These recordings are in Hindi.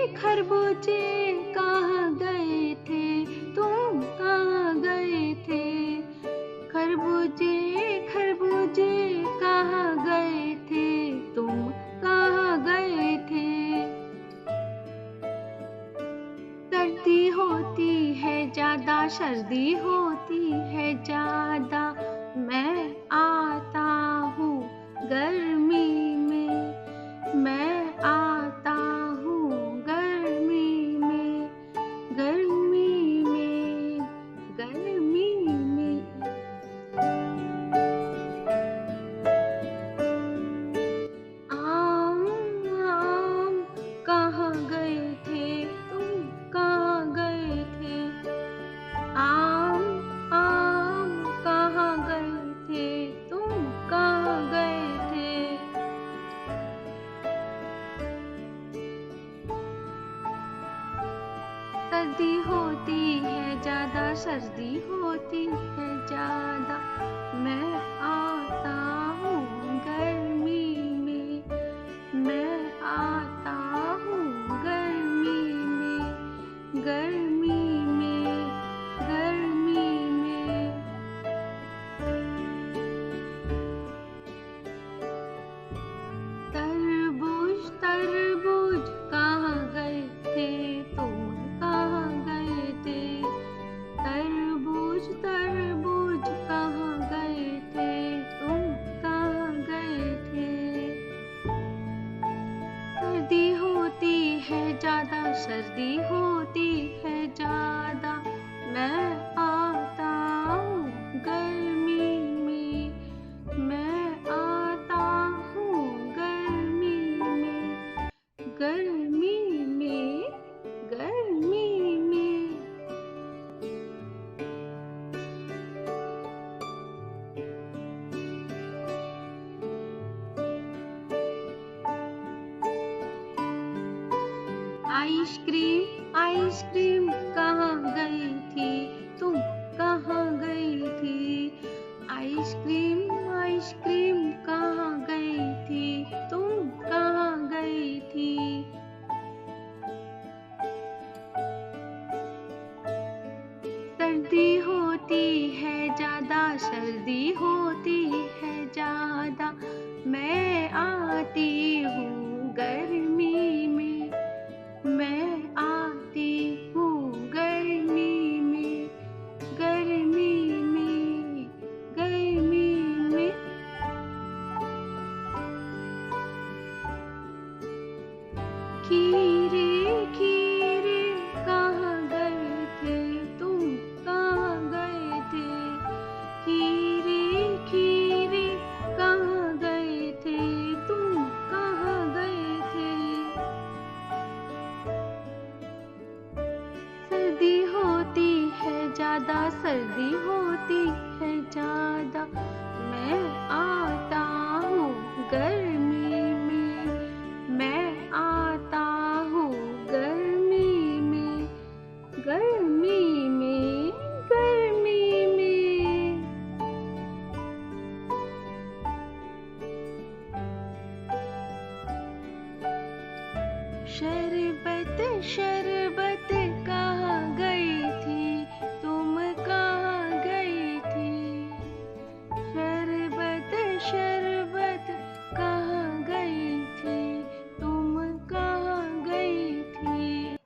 खरबूजे कहाँ गए थे, तुम कहाँ गए थे। खरबूजे खरबूजे कहाँ गए थे, तुम कहाँ गए थे। सर्दी होती है ज्यादा, सर्दी होती है ज्यादा, मैं आता हूँ गर्मी में। मैं आता हूँ गर्मी में, गर्मी में, गर्मी में। आम आम कहाँ गए थे, तुम कहाँ गए थे। आम आम कहाँ गए थे, तुम कहाँ गए थे। सर्दी होती है ज्यादा, सर्दी होती है ज्यादा, मैं आता हूँ गर्मी में। मैं आता हूँ गर्मी में, गर्मी में, गर्मी में। तरबूज तरबूज कहाँ गए थे, तुम कहाँ गए थे। तरबूज तरबूज कहाँ गए थे, तुम कहाँ गए थे। सर्दी होती है ज्यादा, सर्दी होती है ज्यादा, मैं आता हूँ गर्मी में। मैं आता हूँ गर्मी में, गर्मी में, गर्मी में। आइसक्रीम आइसक्रीम कहाँ गई थी, तुम कहाँ गई थी। आइसक्रीम आइसक्रीम कहाँ गई थी, तुम कहाँ गई थी। सर्दी होती है ज्यादा, सर्दी होती है ज्यादा, मैं आती हूँ गर्मी में। मैं आती हूँ गर्मी में, गर्मी में, गर्मी में। खीरे खीरे कहाँ गए थे, तुम कहाँ गए थे। खीरे खीरे कहाँ गए थे, तुम कहाँ गए थे। सर्दी होती है ज्यादा, सर्दी होती है ज्यादा, मैं आता हूँ गर्मी में। मैं आता हूँ गर्मी में, गर्मी में, गर्मी में। शरबत शरबत कहाँ गई थी, तुम कहाँ गई थी। शरबत शरबत कहाँ गई थी, तुम कहाँ गई थी।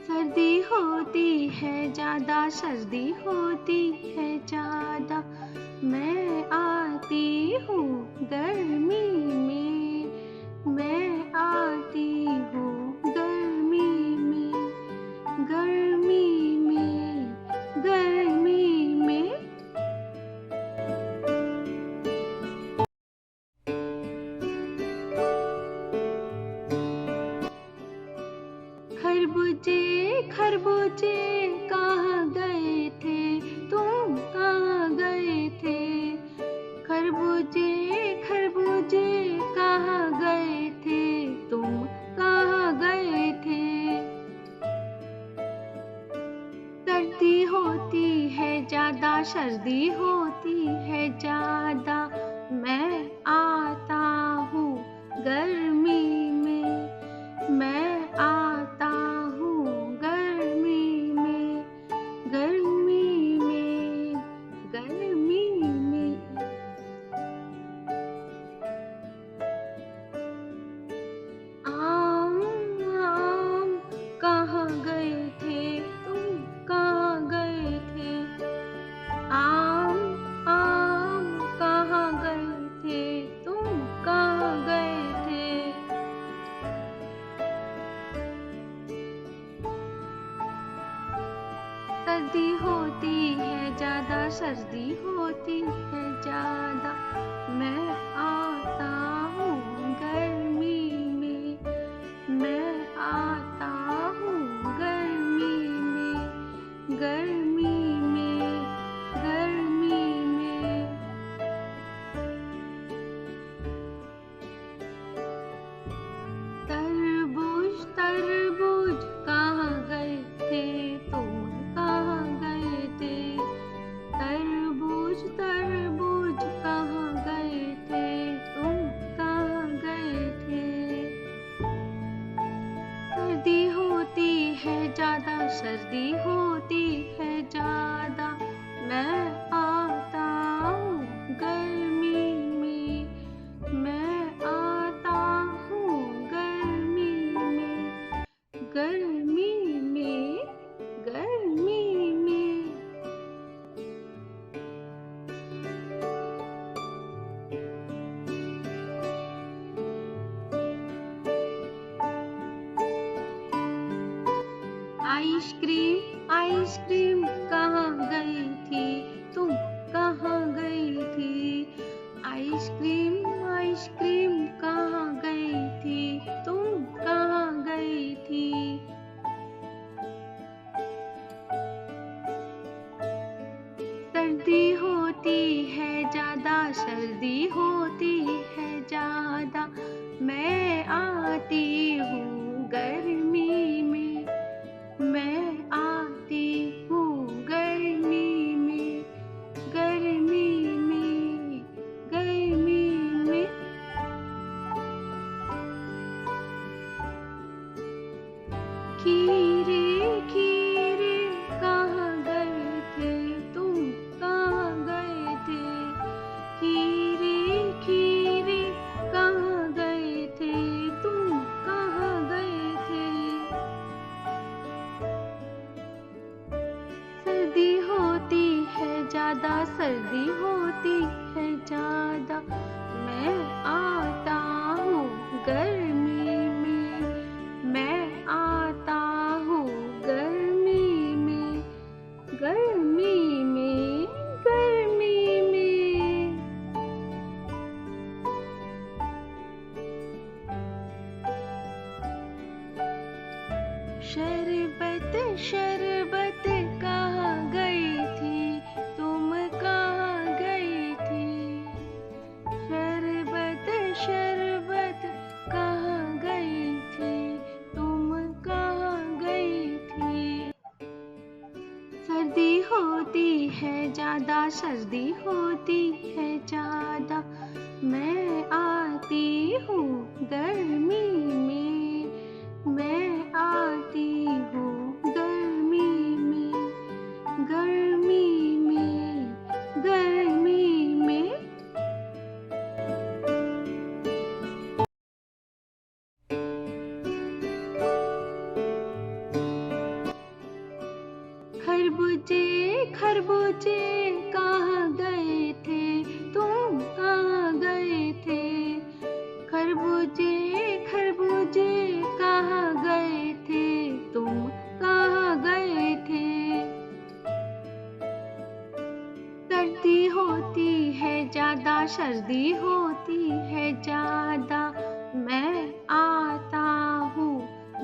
सर्दी होती है ज्यादा, सर्दी होती है ज्यादा, मैं आती हूँ गर्मी में। मैं आती हूँ गर्मी में, गर्मी में, गर्मी में। खरबूजे खरबूजे कहाँ गए थे, तुम कहाँ गए थे। खरबूजे खरबूजे कहाँ गए थे, तुम कहाँ गए थे। सर्दी होती है ज्यादा, सर्दी होती है ज्यादा, मैं आता हूँ गर्मी में। मैं सर्दी होती है ज्यादा, मैं आता हूँ गर्मी में, मैं आता हूँ गर्मी में, गर्मी में, गर्मी में। आइसक्रीम आइसक्रीम कहाँ गई थी तुम, कहाँ गई थी? आइसक्रीम आइसक्रीम कहाँ गई थी तुम, कहाँ गई थी? सर्दी होती है ज्यादा, सर्दी होती है ज्यादा, मैं आती हूँ गर्मी में, मैं आती हूँ गर्मी में, गर्मी में, गर्मी में। खीरे खीरे कहाँ गए थे तुम, कहाँ गए थे? खीरे खीरे कहाँ गए थे तुम, कहाँ गए थे? सर्दी होती है ज्यादा, सर्दी होती है ज्यादा, मैं आता हूँ गर्मी में, मैं आता हूँ गर्मी में, गर्मी में, गर्मी में। शरबत शरबत कहाँ गई थी तुम, कहाँ गई थी? शरबत शरबत कहाँ गई थी तुम, कहाँ गई थी? सर्दी होती है ज्यादा, सर्दी होती है ज्यादा, मैं आती हूँ गर्मी में, मैं आती हूँ गर्मी में, गर्मी में, गर्मी में। खरबूजे खरबूजे कहाँ गए थे तुम, कहाँ गए थे? खरबूजे खरबूजे कहाँ गए थे तुम, कहाँ गए थे? सर्दी होती है ज्यादा, सर्दी होती है ज्यादा, मैं आता हूँ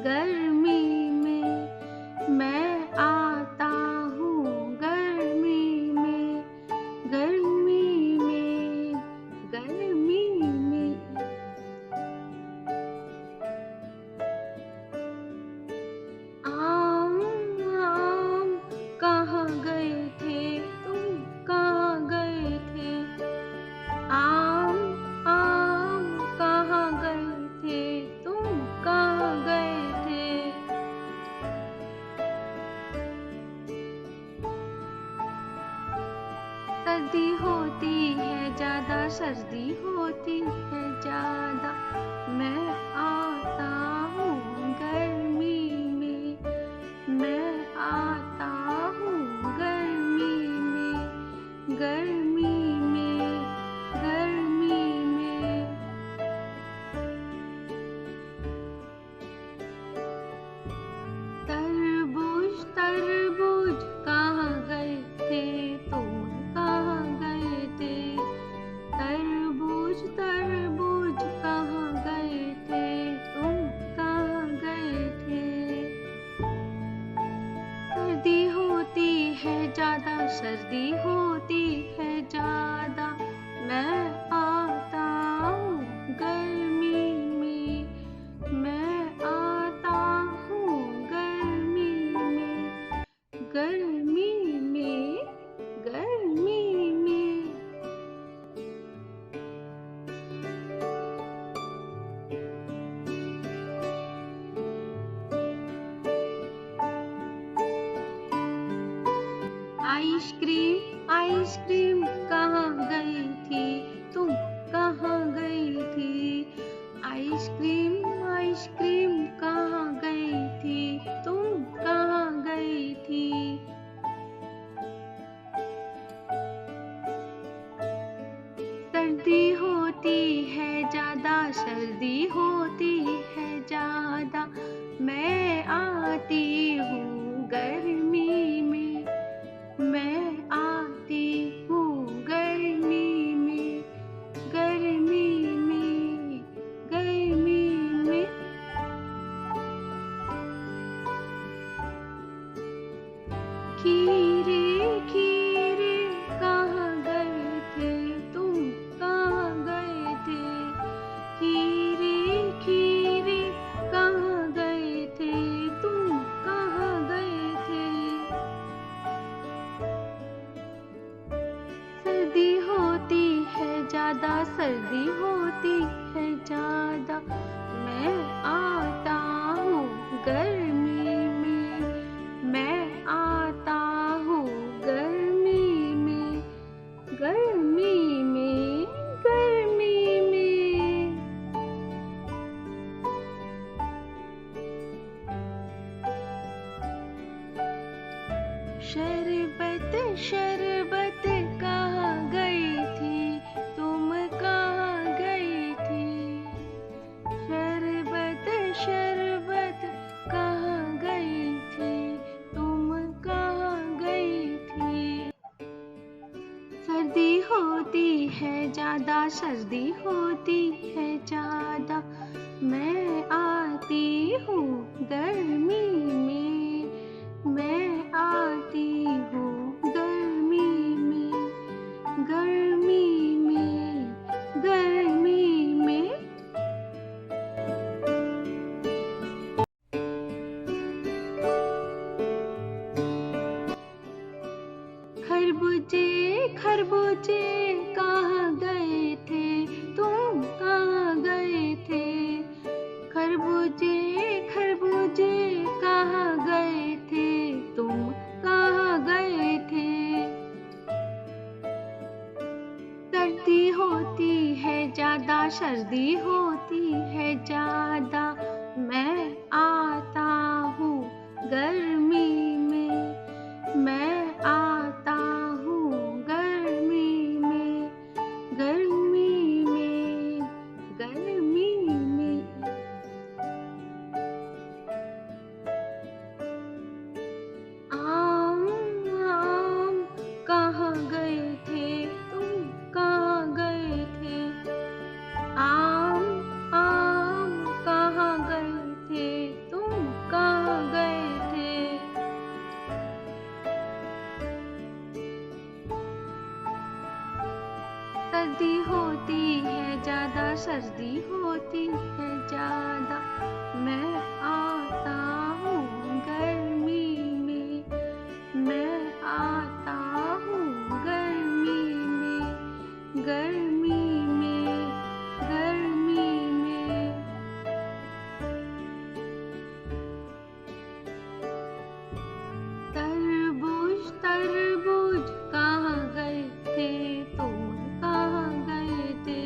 गर्मी में, मैं आता हूँ गर्मी में, गर्मी में, गर्मी में। आम आम कहाँ गए थे तुम, कहाँ गए थे? आम आम कहाँ गए थे तुम, कहाँ गए थे? सर्दी होती है ज्यादा, सर्दी होती है ज्यादा, मैं आता हूँ गर्मी में, मैं आता हूँ गर्मी में, गर्मी में, गर्मी में। तरबूज तरबूज कहाँ गए थे तुम, कहाँ गए थे? तरबूज तरबूज कहाँ गए थे आइसक्रीम कहाँ गई थी तुम कहाँ गई थी। आइसक्रीम आइसक्रीम कहाँ गई थी तुम कहाँ गई थी। सर्दी होती है ज्यादा सर्दी होती है ज्यादा मैं आती हूँ गर्मी में। मैं आती हूँ गर्मी में गर्मी में गर्मी में। खीरे खीरे कहाँ गए थे तुम कहाँ गए थे। खीरे खीरे कहाँ गए थे तुम कहाँ गए थे। सर्दी होती है ज्यादा सर्दी होती है ज्यादा मैं आता हूँ गर्मी में। मैं आता हूँ गर्मी में गर्मी में गर्मी में। शरबत शरबत कहाँ गई थी तुम कहाँ गई थी। शरबत शरबत कहाँ गई थी तुम कहाँ गई थी। सर्दी होती है ज्यादा सर्दी होती है ज्यादा मैं आती हूँ गर्मी में। मैं आती हूँ गर्मी में गर्मी में गर्मी में। खरबूजे खरबूजे कहाँ गए थे तुम कहाँ गए थे। खरबूजे खरबूजे कहाँ गए थे तुम कहाँ गए थे। सर्दी होती है ज्यादा सर्दी होती है ज्यादा मैं आता हूँ गर्मी में। मैं आता हूँ गर्मी में गर्मी में गर्मी में। आम आम कहाँ गए थे तुम कहाँ गए थे। आम आम कहाँ गए थे तुम कहाँ गए थे। सर्दी होती है ज्यादा सर्दी होती है ज्यादा मैं आता हूँ गर्मी में। मैं आता हूँ गर्मी में गर्मी में गर्मी में। तरबूज तरबूज कहाँ गए थे तुम कहाँ गए थे।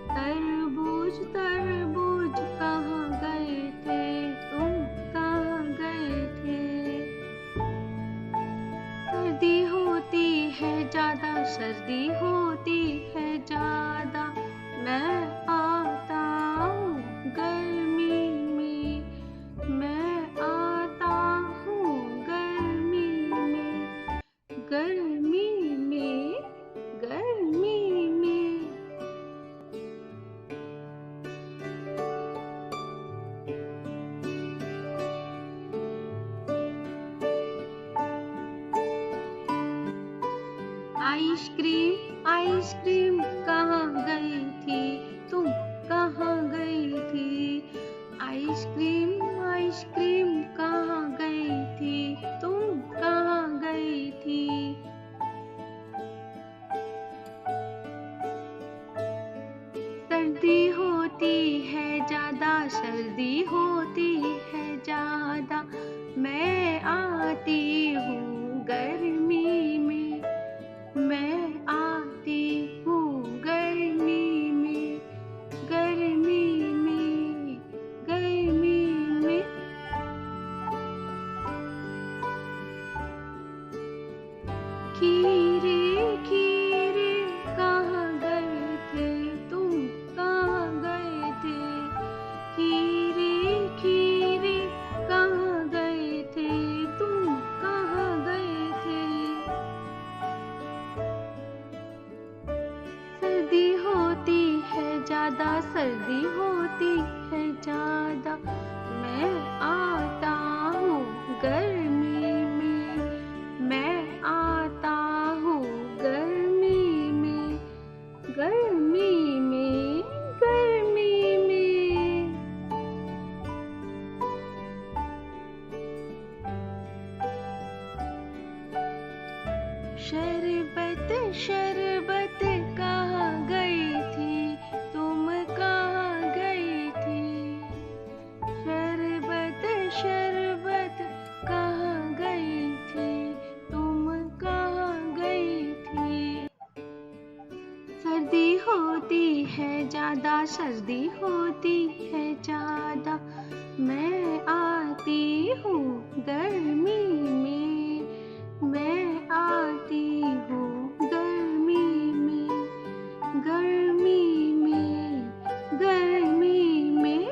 तरबूज तरबूज कहाँ गए थे तुम कहाँ गए थे। सर्दी होती है ज्यादा सर्दी होती है ज्यादा मैं आता हूँ गर्मी में। मैं आता हूँ गर्मी में गर्मी में गर्मी में। आइसक्रीम आइसक्रीम कहाँ गई थी तुम कहाँ गई थी। आइसक्रीम आइसक्रीम कहाँ गई थी तुम कहाँ गई थी। सर्दी होती है ज्यादा सर्दी होती है ज्यादा मैं आती हूँ गर्मी में। ज्यादा सर्दी होती है ज्यादा। मैं आता हूँ गर्मी में, मैं आता हूँ गर्मी में, गर्मी में, गर्मी में। शरबत शरबत कहाँ गई थी तुम, कहाँ गई थी? शरबत शरबत कहाँ गई थी तुम, कहाँ गई थी? सर्दी होती है ज्यादा, सर्दी होती है ज्यादा। मैं आती हूँ गर्मी में, मैं आती हूँ गर्मी में, गर्मी में, गर्मी में।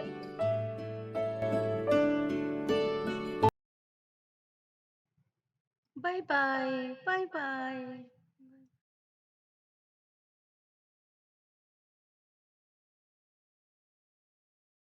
Bye bye, bye bye.